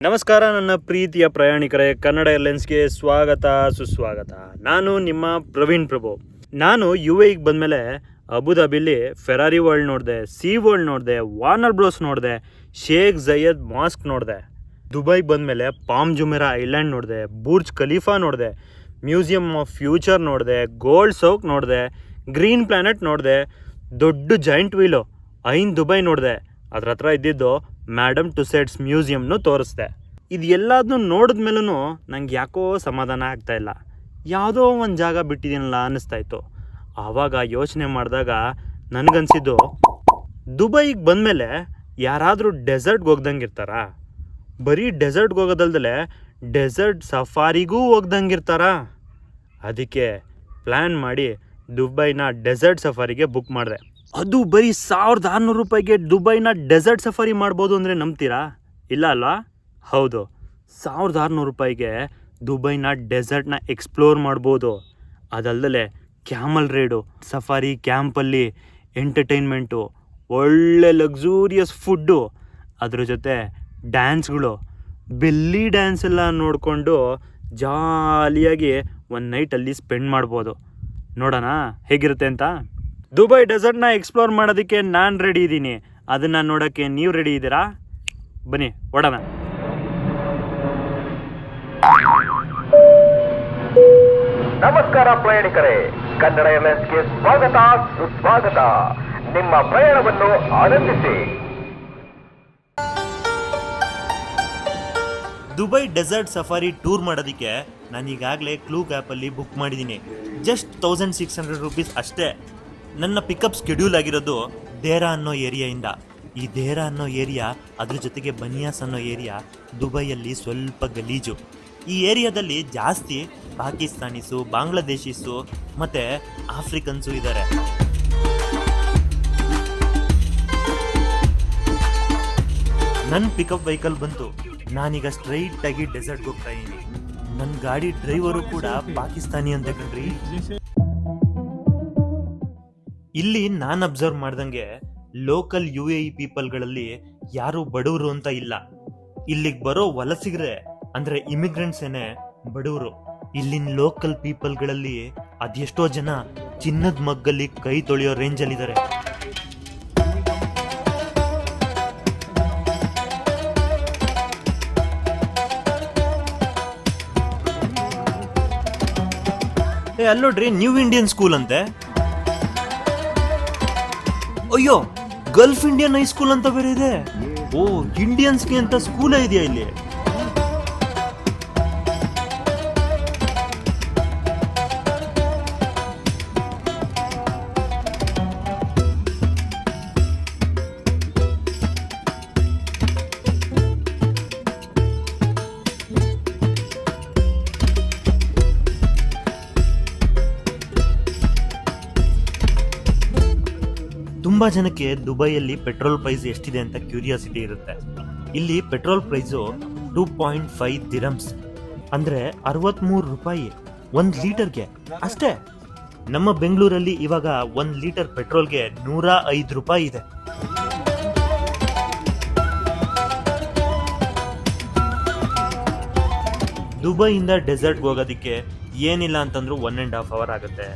ನಮಸ್ಕಾರ ನನ್ನ ಪ್ರೀತಿಯ ಪ್ರಯಾಣಿಕರೇ, ಕನ್ನಡ ಏರ್ಲೈನ್ಸ್ಗೆ ಸ್ವಾಗತ ಸುಸ್ವಾಗತ. ನಾನು ನಿಮ್ಮ ಪ್ರವೀಣ್ ಪ್ರಭು. ನಾನು UAEಗೆ ಬಂದಮೇಲೆ ಅಬುಧಾಬಿಲಿ ಫೆರಾರಿ ವರ್ಲ್ಡ್ ನೋಡಿದೆ, ಸಿ ವರ್ಲ್ಡ್ ನೋಡಿದೆ, ವಾರ್ನರ್ ಬ್ರೋಸ್ ನೋಡಿದೆ, ಶೇಖ್ ಝಯದ್ ಮಾಸ್ಕ್ ನೋಡಿದೆ. ದುಬೈಗೆ ಬಂದಮೇಲೆ ಪಾಮ್ ಜುಮೇರಾ ಐಲ್ಯಾಂಡ್ ನೋಡಿದೆ, ಬುರ್ಜ್ ಖಲೀಫಾ ನೋಡಿದೆ, ಮ್ಯೂಸಿಯಂ ಆಫ್ ಫ್ಯೂಚರ್ ನೋಡಿದೆ, ಗೋಲ್ಡ್ ಸೌಕ್ ನೋಡಿದೆ, ಗ್ರೀನ್ ಪ್ಲಾನೆಟ್ ನೋಡಿದೆ, ದೊಡ್ಡ ಜಾಯಿಂಟ್ ವೀಲು ಐನ್ ದುಬೈ ನೋಡಿದೆ. ಅದ್ರ ಹತ್ರ ಇದ್ದಿದ್ದು ಮ್ಯಾಡಮ್ ಟುಸೈಡ್ಸ್ ಮ್ಯೂಸಿಯಮ್ನು ತೋರಿಸ್ದೆ. ಇದು ಎಲ್ಲದನ್ನೂ ನೋಡಿದ್ಮೇಲೂ ನಂಗೆ ಯಾಕೋ ಸಮಾಧಾನ ಆಗ್ತಾಯಿಲ್ಲ. ಯಾವುದೋ ಒಂದು ಜಾಗ ಬಿಟ್ಟಿದ್ದೀನಲ್ಲ ಅನ್ನಿಸ್ತಾಯಿತ್ತು. ಆವಾಗ ಯೋಚನೆ ಮಾಡಿದಾಗ ನನಗನ್ಸಿದ್ದು, ದುಬೈಗೆ ಬಂದಮೇಲೆ ಯಾರಾದರೂ ಡೆಸರ್ಟ್ಗೆ ಹೋಗ್ದಂಗೆ ಇರ್ತಾರಾ? ಬರೀ ಡೆಸರ್ಟ್ಗೆ ಹೋಗೋದಲ್ದಲೆ ಡೆಸರ್ಟ್ ಸಫಾರಿಗೂ ಹೋಗ್ದಂಗೆ ಇರ್ತಾರಾ? ಅದಕ್ಕೆ ಪ್ಲ್ಯಾನ್ ಮಾಡಿ ದುಬೈನ ಡೆಸರ್ಟ್ ಸಫಾರಿಗೆ ಬುಕ್ ಮಾಡಿದೆ. ಅದು ಬರೀ 1600 ರೂಪಾಯಿಗೆ ದುಬೈನ ಡೆಸರ್ಟ್ ಸಫಾರಿ ಮಾಡ್ಬೋದು ಅಂದರೆ ನಂಬ್ತೀರಾ? ಇಲ್ಲ ಅಲ್ವಾ? ಹೌದು, 1600 ರೂಪಾಯಿಗೆ ದುಬೈನ ಡೆಸರ್ಟ್ನ ಎಕ್ಸ್ಪ್ಲೋರ್ ಮಾಡ್ಬೋದು. ಅದಲ್ಲದೆ ಕ್ಯಾಮಲ್ ರೈಡು, ಸಫಾರಿ ಕ್ಯಾಂಪಲ್ಲಿ ಎಂಟರ್ಟೈನ್ಮೆಂಟು, ಒಳ್ಳೆ ಲಕ್ಸೂರಿಯಸ್ ಫುಡ್ಡು, ಅದ್ರ ಜೊತೆ ಡ್ಯಾನ್ಸ್ಗಳು, ಬೆಲ್ಲಿ ಡ್ಯಾನ್ಸ್ ಎಲ್ಲ ನೋಡಿಕೊಂಡು ಜಾಲಿಯಾಗಿ ಒಂದು ನೈಟಲ್ಲಿ ಸ್ಪೆಂಡ್ ಮಾಡ್ಬೋದು. ನೋಡೋಣ ಹೇಗಿರುತ್ತೆ ಅಂತ. ದುಬೈ ಡೆಸರ್ಟ್ನ ಎಕ್ಸ್ಪ್ಲೋರ್ ಮಾಡೋದಕ್ಕೆ ನಾನು ರೆಡಿ ಇದ್ದೀನಿ. ಅದನ್ನು ನೋಡೋಕ್ಕೆ ನೀವು ರೆಡಿ ಇದ್ದೀರಾ? ಬನ್ನಿ ಓಡೋಣ. ನಮಸ್ಕಾರ ಪ್ರಯಾಣಿಕರೇ, ಕನ್ನಡ ಏರ್ಲೈನ್ಸ್ಗೆ ಸ್ವಾಗತ ಸುಸ್ವಾಗತ. ನಿಮ್ಮ ಪ್ರಯಾಣವನ್ನು ಆನಂದಿಸಿ. ದುಬೈ ಡೆಸರ್ಟ್ ಸಫಾರಿ ಟೂರ್ ಮಾಡೋದಕ್ಕೆ ನಾನು ಈಗಾಗಲೇ ಕ್ಲೂಕ್ ಆ್ಯಪಲ್ಲಿ ಬುಕ್ ಮಾಡಿದ್ದೀನಿ. ಜಸ್ಟ್ 1600 ರೂಪೀಸ್ ಅಷ್ಟೇ. ನನ್ನ ಪಿಕಪ್ ಸ್ಕೆಡ್ಯೂಲ್ ಆಗಿರೋದು ದೇರಾ ಅನ್ನೋ ಏರಿಯಾಯಿಂದ. ಈ ದೇರಾ ಅನ್ನೋ ಏರಿಯಾ, ಅದ್ರ ಜೊತೆಗೆ ಬನಿಯಾಸ್ ಅನ್ನೋ ಏರಿಯಾ ದುಬೈಯಲ್ಲಿ ಸ್ವಲ್ಪ ಗಲೀಜು. ಈ ಏರಿಯಾದಲ್ಲಿ ಜಾಸ್ತಿ ಪಾಕಿಸ್ತಾನೀಸು, ಬಾಂಗ್ಲಾದೇಶೀಸು ಮತ್ತು ಆಫ್ರಿಕನ್ಸು ಇದ್ದಾರೆ. ನನ್ನ ಪಿಕಪ್ ವೆಹಿಕಲ್ ಬಂತು. ನಾನೀಗ ಸ್ಟ್ರೈಟಾಗಿ ಡೆಸರ್ಟ್ಗೆ ಹೋಗ್ತಾ ಇದ್ದೀನಿ. ನನ್ನ ಗಾಡಿ ಡ್ರೈವರು ಕೂಡ ಪಾಕಿಸ್ತಾನಿ ಅಂತ ಕಣ್ರಿ. ಇಲ್ಲಿ ನಾನು ಅಬ್ಸರ್ವ್ ಮಾಡ್ದಂಗೆ ಲೋಕಲ್ UAE ಪೀಪಲ್ಗಳಲ್ಲಿ ಯಾರು ಬಡವರು ಅಂತ ಇಲ್ಲ. ಇಲ್ಲಿಗೆ ಬರೋ ವಲಸಿಗರೇ ಅಂದ್ರೆ ಇಮಿಗ್ರೆಂಟ್ಸ್ ಏನೇ ಬಡವರು. ಇಲ್ಲಿನ ಲೋಕಲ್ ಪೀಪಲ್ಗಳಲ್ಲಿ ಅದೆಷ್ಟೋ ಜನ ಚಿನ್ನದ ಮಗ್ಗಲ್ಲಿ ಕೈ ತೊಳೆಯೋ ರೇಂಜಲ್ಲಿದ್ದಾರೆ. ಅಲ್ಲೋಡ್ರಿ, ನ್ಯೂ ಇಂಡಿಯನ್ ಸ್ಕೂಲ್ ಅಂತೆ. ಅಯ್ಯೋ, ಗಲ್ಫ್ ಇಂಡಿಯನ್ ಹೈಸ್ಕೂಲ್ ಅಂತ ಬೇರೆ ಇದೆ. ಓ, ಇಂಡಿಯನ್ಸ್ಗೆ ಅಂತ ಸ್ಕೂಲೇ ಇದೆಯಾ ಇಲ್ಲಿ? ತುಂಬ ಜನಕ್ಕೆ ದುಬೈಯಲ್ಲಿ ಪೆಟ್ರೋಲ್ ಪ್ರೈಸ್ ಎಷ್ಟಿದೆ ಅಂತ ಕ್ಯೂರಿಯಾಸಿಟಿ ಇರುತ್ತೆ. ಇಲ್ಲಿ ಪೆಟ್ರೋಲ್ ಪ್ರೈಸು 2.5 ದಿರಮ್ಸ್ ಅಂದರೆ 63 ರೂಪಾಯಿ 1 ಲೀಟರ್ಗೆ ಅಷ್ಟೇ. ನಮ್ಮ ಬೆಂಗಳೂರಲ್ಲಿ ಇವಾಗ 1 ಲೀಟರ್ ಪೆಟ್ರೋಲ್ಗೆ 105 ರೂಪಾಯಿ ಇದೆ. ದುಬೈಯಿಂದ ಡೆಸರ್ಟ್ಗೆ ಹೋಗೋದಕ್ಕೆ ಏನಿಲ್ಲ ಅಂತಂದ್ರೂ 1.5 ಅವರ್ ಆಗುತ್ತೆ.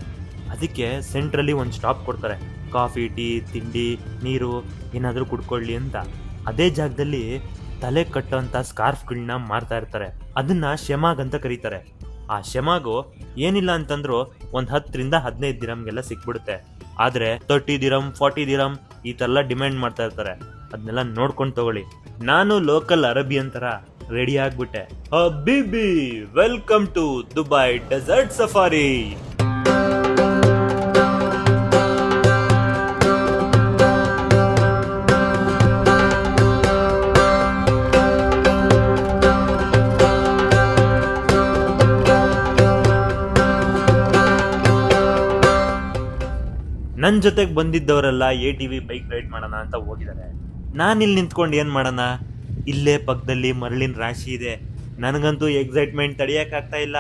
ಅದಕ್ಕೆ ಸೆಂಟ್ರಲ್ಲಿ ಒಂದು ಸ್ಟಾಪ್ ಕೊಡ್ತಾರೆ. ಕಾಫಿ, ಟೀ, ತಿಂಡಿ, ನೀರು ಏನಾದರೂ ಕುಡ್ಕೊಳ್ಳಿ ಅಂತ. ಅದೇ ಜಾಗದಲ್ಲಿ ತಲೆ ಕಟ್ಟೋಂಥ ಸ್ಕಾರ್ಫ್ಗಳನ್ನ ಮಾರ್ತಾ ಇರ್ತಾರೆ. ಅದನ್ನು ಶೆಮಾಗ್ ಅಂತ ಕರೀತಾರೆ. ಆ ಶೆಮಾಗು ಏನಿಲ್ಲ ಅಂತಂದ್ರೂ ಒಂದು 10ರಿಂದ 15 ದಿರಮ್ಗೆಲ್ಲ ಸಿಕ್ಬಿಡುತ್ತೆ. ಆದರೆ 30 ದಿರಮ್ 40 ದಿರಮ್ ಈ ಥರ ಡಿಮ್ಯಾಂಡ್ ಮಾಡ್ತಾ ಇರ್ತಾರೆ. ಅದನ್ನೆಲ್ಲ ನೋಡ್ಕೊಂಡು ತಗೊಳ್ಳಿ. ನಾನು ಲೋಕಲ್ ಅರೇಬಿಯನ್ ಥರ ರೆಡಿ ಆಗ್ಬಿಟ್ಟೆ. ಹಬೀಬಿ, welcome to Dubai desert safari. ನನ್ನ ಜೊತೆಗೆ ಬಂದಿದ್ದವರೆಲ್ಲ ATV ಬೈಕ್ ರೈಡ್ ಮಾಡೋಣ ಅಂತ ಹೋಗಿದ್ದಾರೆ. ನಾನಿಲ್ಲಿ ನಿಂತ್ಕೊಂಡು ಏನು ಮಾಡೋಣ? ಇಲ್ಲೇ ಪಕ್ಕದಲ್ಲಿ ಮರಳಿನ ರಾಶಿ ಇದೆ. ನನಗಂತೂ ಎಕ್ಸೈಟ್ಮೆಂಟ್ ತಡೆಯೋಕ್ಕಾಗ್ತಾ ಇಲ್ಲ.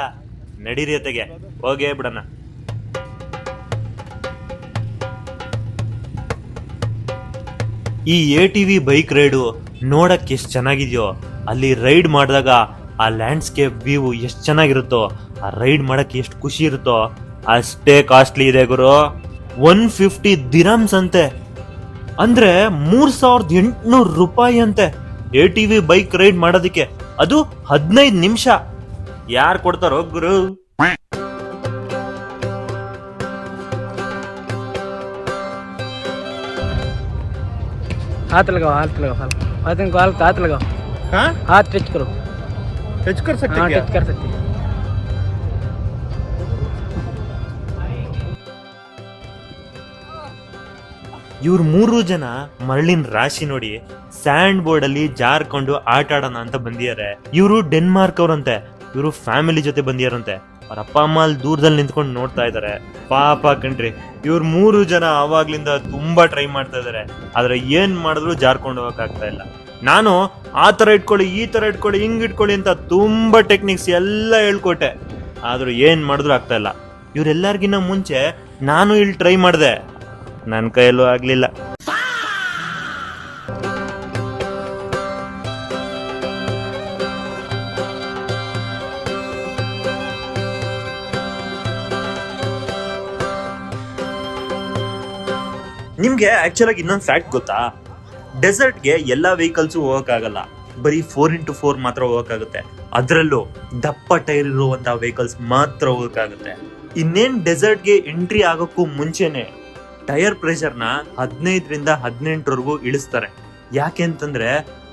ನಡೀರಿ ಜೊತೆಗೆ ಹೋಗೇ ಬಿಡೋಣ. ಈ ATV ಬೈಕ್ ರೈಡು ನೋಡಕ್ಕೆ ಎಷ್ಟು ಚೆನ್ನಾಗಿದೆಯೋ ಅಲ್ಲಿ ರೈಡ್ ಮಾಡಿದಾಗ ಆ ಲ್ಯಾಂಡ್ಸ್ಕೇಪ್ ವ್ಯೂ ಎಷ್ಟು ಚೆನ್ನಾಗಿರುತ್ತೋ, ಆ ರೈಡ್ ಮಾಡಕ್ಕೆ ಎಷ್ಟು ಖುಷಿ ಇರುತ್ತೋ ಅಷ್ಟೇ ಕಾಸ್ಟ್ಲಿ ಇದೆ ಗುರು. 150 ದಿರಮ್ಸ್ ಅಂತೆ, ಅಂದ್ರೆ 3800 ರೂಪಾಯಿ ಅಂತೆ ATV ಬೈಕ್ ರೈಡ್ ಮಾಡೋದಕ್ಕೆ. ಅದು 15 ನಿಮಿಷ. ಯಾರು ಕೊಡ್ತಾರೋ ಗುರು? हाथ लगाओ, हाथ लगाओ, हाथ इनको हाथ लगाओ, हाँ हाथ टच करो। टच कर सकते हाँ, क्या? टच कर सकते हैं। ಇವ್ರು 3 ಜನ ಮರಳಿನ ರಾಶಿ ನೋಡಿ ಸ್ಯಾಂಡ್ ಬೋರ್ಡ್ ಅಲ್ಲಿ ಜಾರ್ಕೊಂಡು ಆಟ ಆಡೋಣ ಅಂತ ಬಂದಿದ್ದಾರೆ. ಇವರು ಡೆನ್ಮಾರ್ಕ್ ಅವ್ರಂತೆ. ಇವರು ಫ್ಯಾಮಿಲಿ ಜೊತೆ ಬಂದಿಯಾರಂತೆ. ಅವ್ರ ಅಪ್ಪ ಅಮ್ಮ ಅಲ್ಲಿ ದೂರದಲ್ಲಿ ನಿಂತ್ಕೊಂಡು ನೋಡ್ತಾ ಇದಾರೆ. ಪಾಪ ಕಣ್ರಿ, ಇವ್ರು 3 ಜನ ಆವಾಗ್ಲಿಂದ ತುಂಬಾ ಟ್ರೈ ಮಾಡ್ತಾ ಇದಾರೆ. ಆದ್ರೆ ಏನ್ ಮಾಡಿದ್ರು ಜಾರ್ಕೊಂಡು ಹೋಗಕ್ ಆಗ್ತಾ ಇಲ್ಲ. ನಾನು ಆ ತರ ಇಟ್ಕೊಳ್ಳಿ, ಈ ತರ ಇಟ್ಕೊಳ್ಳಿ, ಹಿಂಗ್ ಇಟ್ಕೊಳ್ಳಿ ಅಂತ ತುಂಬಾ ಟೆಕ್ನಿಕ್ಸ್ ಎಲ್ಲ ಹೇಳ್ಕೊಟ್ಟೆ. ಆದ್ರೂ ಏನ್ ಮಾಡಿದ್ರು ಆಗ್ತಾ ಇಲ್ಲ. ಇವ್ರೆಲ್ಲರಿಗಿನ್ನ ಮುಂಚೆ ನಾನು ಇಲ್ಲಿ ಟ್ರೈ ಮಾಡಿದೆ, ನನ್ನ ಕೈಯಲ್ಲೂ ಆಗ್ಲಿಲ್ಲ. ನಿಮ್ಗೆ ಆಕ್ಚುಲ್ ಆಗಿ ಇನ್ನೊಂದು ಫ್ಯಾಕ್ಟ್ ಗೊತ್ತಾ? ಡೆಸರ್ಟ್ಗೆ ಎಲ್ಲಾ ವೆಹಿಕಲ್ಸ್ ಹೋಗಕ್ಕಾಗಲ್ಲ, ಬರೀ 4x4 ಮಾತ್ರ ಹೋಗಕ್ಕಾಗುತ್ತೆ. ಅದರಲ್ಲೂ ದಪ್ಪ ಟೈರ್ ಇರುವಂತಹ ವೆಹಿಕಲ್ಸ್ ಮಾತ್ರ ಹೋಗಕ್ಕಾಗುತ್ತೆ. ಇನ್ನೇನ್ ಡೆಸರ್ಟ್ಗೆ ಎಂಟ್ರಿ ಆಗೋಕ್ಕೂ ಮುಂಚೆನೆ ಟೈರ್ ಪ್ರೆಷರ್ನ 15ರಿಂದ 18ವರೆಗೂ ಇಳಿಸ್ತಾರೆ. ಯಾಕೆ ಅಂತಂದ್ರೆ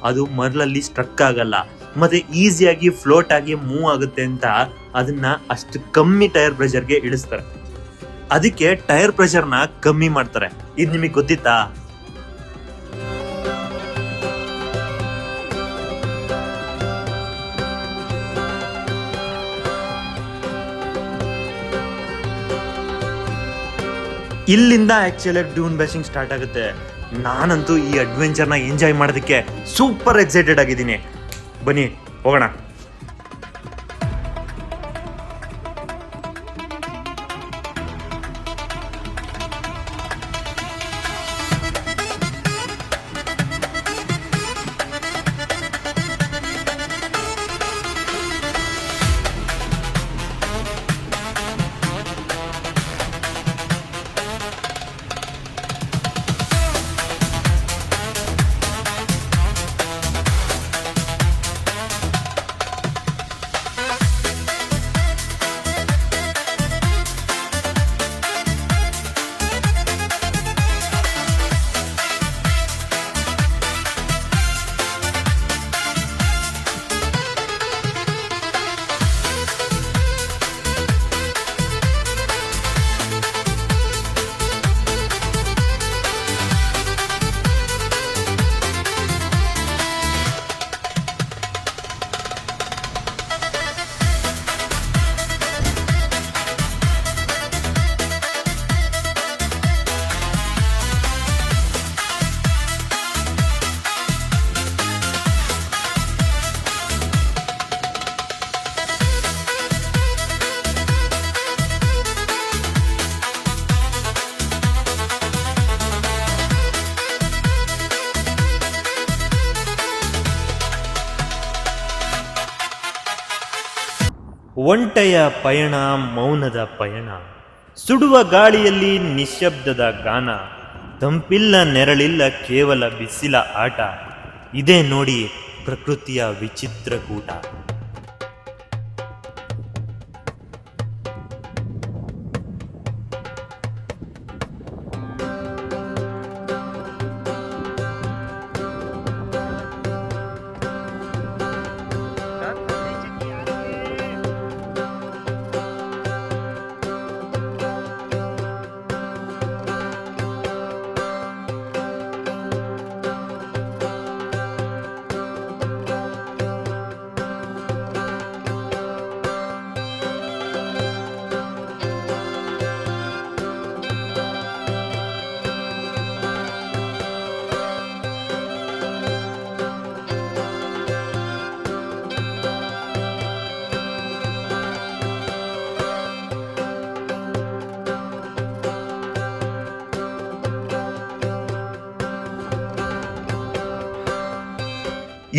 ಅದು ಮರಳಲ್ಲಿ ಸ್ಟ್ರಕ್ ಆಗಲ್ಲ, ಮತ್ತೆ ಈಸಿಯಾಗಿ ಫ್ಲೋಟ್ ಆಗಿ ಮೂವ್ ಆಗುತ್ತೆ ಅಂತ ಅದನ್ನ ಅಷ್ಟು ಕಮ್ಮಿ ಟೈರ್ ಪ್ರೆಷರ್ಗೆ ಇಳಿಸ್ತಾರೆ. ಅದಕ್ಕೆ ಟೈರ್ ಪ್ರೆಷರ್ನ ಕಮ್ಮಿ ಮಾಡ್ತಾರೆ. ಇದು ನಿಮಗೆ ಗೊತ್ತಿತ್ತಾ? ಇಲ್ಲಿಂದ ಆಕ್ಚುಲಿ ಡ್ಯೂನ್ ಬ್ಯಾಶಿಂಗ್ ಸ್ಟಾರ್ಟ್ ಆಗುತ್ತೆ. ನಾನಂತೂ ಈ ಅಡ್ವೆಂಚರ್ನ ಎಂಜಾಯ್ ಮಾಡೋದಕ್ಕೆ ಸೂಪರ್ ಎಕ್ಸೈಟೆಡ್ ಆಗಿದ್ದೀನಿ. ಬನ್ನಿ ಹೋಗೋಣ. ಒಂಟೆಯ ಪಯಣ, ಮೌನದ ಪಯಣ, ಸುಡುವ ಗಾಳಿಯಲ್ಲಿ ನಿಶ್ಶಬ್ದದ ಗಾನ, ತಂಪಿಲ್ಲ ನೆರಳಿಲ್ಲ ಕೇವಲ ಬಿಸಿಲ ಆಟ. ಇದೇ ನೋಡಿ ಪ್ರಕೃತಿಯ ವಿಚಿತ್ರ ಕೂಟ.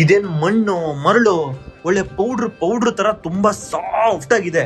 ಇದೇನ್ ಮಣ್ಣು ಮರಳು, ಒಳ್ಳೆ ಪೌಡ್ರ್ ತರ ತುಂಬಾ ಸಾಫ್ಟ್ ಆಗಿದೆ.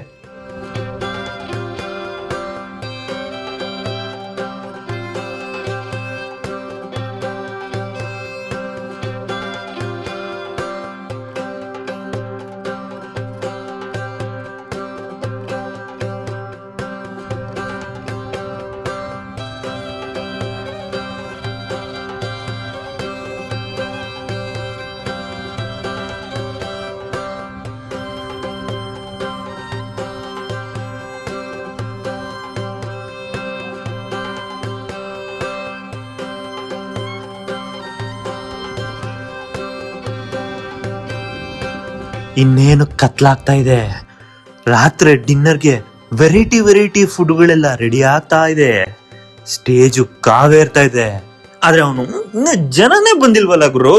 ಇನ್ನೇನು ಕತ್ಲಾಗ್ತಾ ಇದೆ. ರಾತ್ರಿ ಡಿನ್ನರ್ಗೆ ವೆರೈಟಿ ಫುಡ್ಗಳೆಲ್ಲ ರೆಡಿ ಆಗ್ತಾ ಇದೆ. ಸ್ಟೇಜು ಕಾವೇರ್ತಾ ಇದೆ. ಆದ್ರೆ ಅವನು ಇನ್ನ ಜನನೇ ಬಂದಿಲ್ವಲ್ಲ ಗುರು.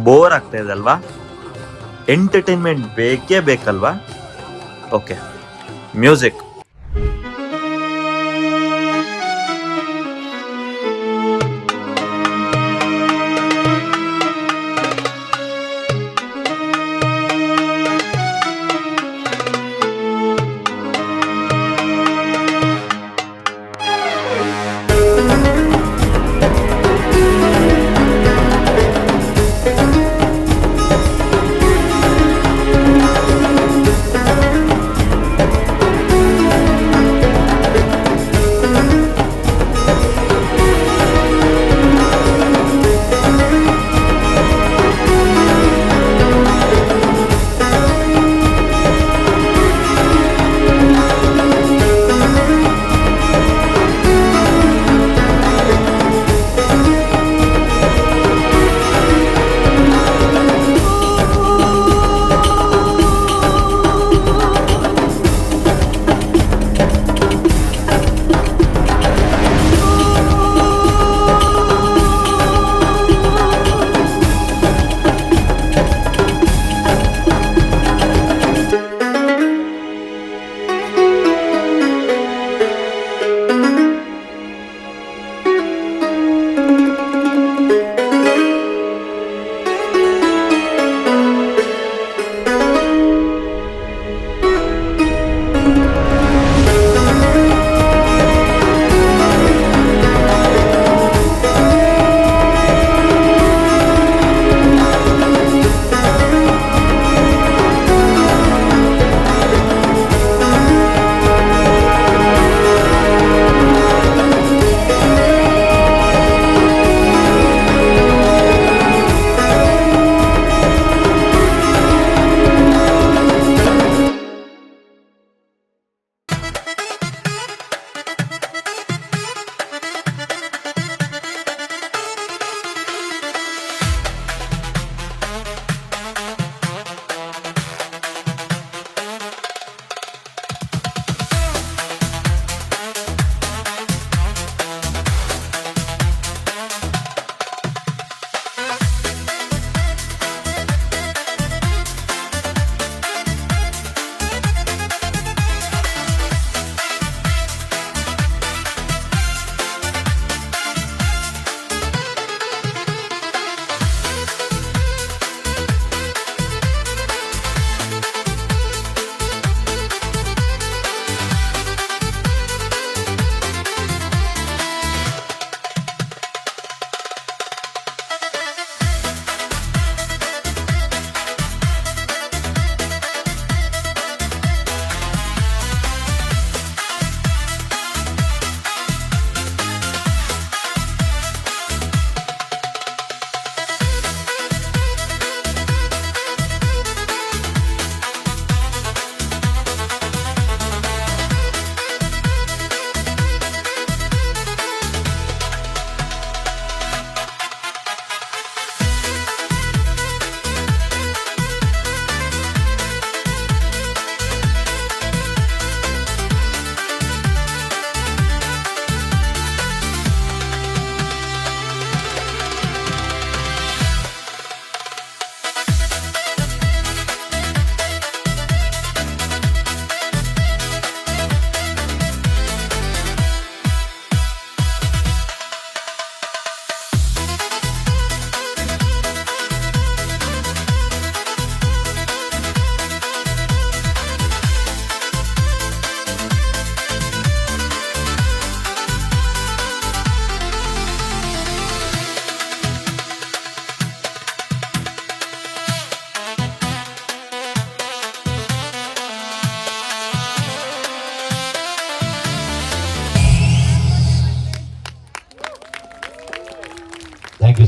ಬೋರ್ ಆಗ್ತಾ ಇದೆ ಅಲ್ವಾ? ಎಂಟರ್ಟೈನ್ಮೆಂಟ್ ಬೇಕೇ ಬೇಕಲ್ವಾ? Okay, music.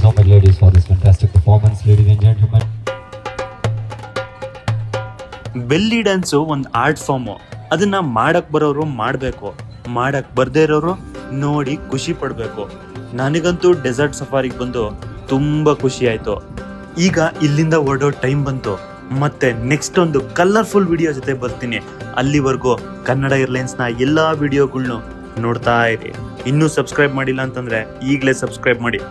so much, ladies, for this fantastic performance, ladies and gentlemen. Belly dance ಒಂದು ಆರ್ಟ್ ಫಾರ್ಮು. ಅದನ್ನ ಮಾಡಕ್ ಬರೋರು ಮಾಡಬೇಕು, ಮಾಡಕ್ ಬರ್ದೇ ಇರೋರು ನೋಡಿ ಖುಷಿ ಪಡಬೇಕು. ನನಗಂತೂ ಡೆಸರ್ಟ್ ಸಫಾರಿಗೆ ಬಂದು ತುಂಬ ಖುಷಿ ಆಯಿತು. ಈಗ ಇಲ್ಲಿಂದ ಹೊರಡೋ ಟೈಮ್ ಬಂತು. ಮತ್ತೆ ನೆಕ್ಸ್ಟ್ ಒಂದು ಕಲರ್ಫುಲ್ ವಿಡಿಯೋ ಜೊತೆ ಬರ್ತೀನಿ. ಅಲ್ಲಿವರೆಗೂ ಕನ್ನಡ ಏರ್ಲೈನ್ಸ್ನ ಎಲ್ಲ ವಿಡಿಯೋಗಳ್ನು ನೋಡ್ತಾ ಇರಿ. ಇನ್ನೂ ಸಬ್ಸ್ಕ್ರೈಬ್ ಮಾಡಿಲ್ಲ ಅಂತಂದರೆ ಈಗಲೇ ಸಬ್ಸ್ಕ್ರೈಬ್ ಮಾಡಿ.